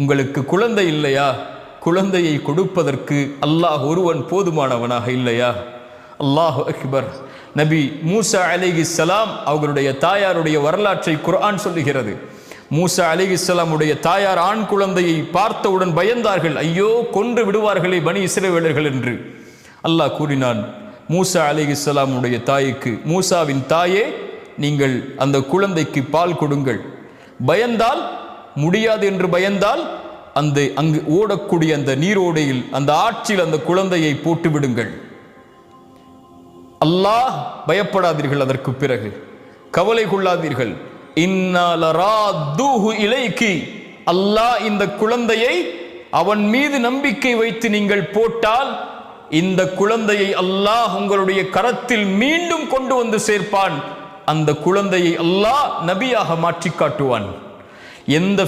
உங்களுக்கு குழந்தை இல்லையா? குழந்தையை கொடுப்பதற்கு அல்லாஹ் ஒருவன் போதுமானவனாக இல்லையா? அல்லாஹு அக்பர். நபி மூசா அலைஹிஸ்ஸலாம் அவர்களுடைய தாயாருடைய வரலாற்றை குர்ஆன் சொல்லுகிறது. மூசா அலைஹிஸ்ஸலாமுடைய தாயார் ஆண் குழந்தையை பார்த்தவுடன் பயந்தார்கள். ஐயோ, கொன்று விடுவார்களே பனி இஸ்ரவேலர்கள் என்று. அல்லாஹ் கூறினான் மூசா அலைஹிஸ்ஸலாமுடைய தாய்க்கு, மூசாவின் தாயே, நீங்கள் அந்த குழந்தைக்கு பால் கொடுங்கள். பயந்தால், முடியாது என்று பயந்தால், அங்கு ஓடக்கூடிய அந்த நீரோடையில், அந்த ஆற்றில் அந்த குழந்தையை போட்டு விடுங்கள். அல்லாஹ், பயப்படாதீர்கள், அதற்கு பிறகு கவலை கொள்ளாதீர்கள். இன்னா லராத்தூஹு இலைக்கி, அல்லாஹ் இந்த குழந்தையை அவன் மீது நம்பிக்கை வைத்து நீங்கள் போட்டால் இந்த குழந்தையை அல்லாஹ் உங்களுடைய கரத்தில் மீண்டும் கொண்டு வந்து சேர்ப்பான். அந்த குழந்தையை அல்லாஹ் நபியாக மாற்றி காட்டுவான். எந்த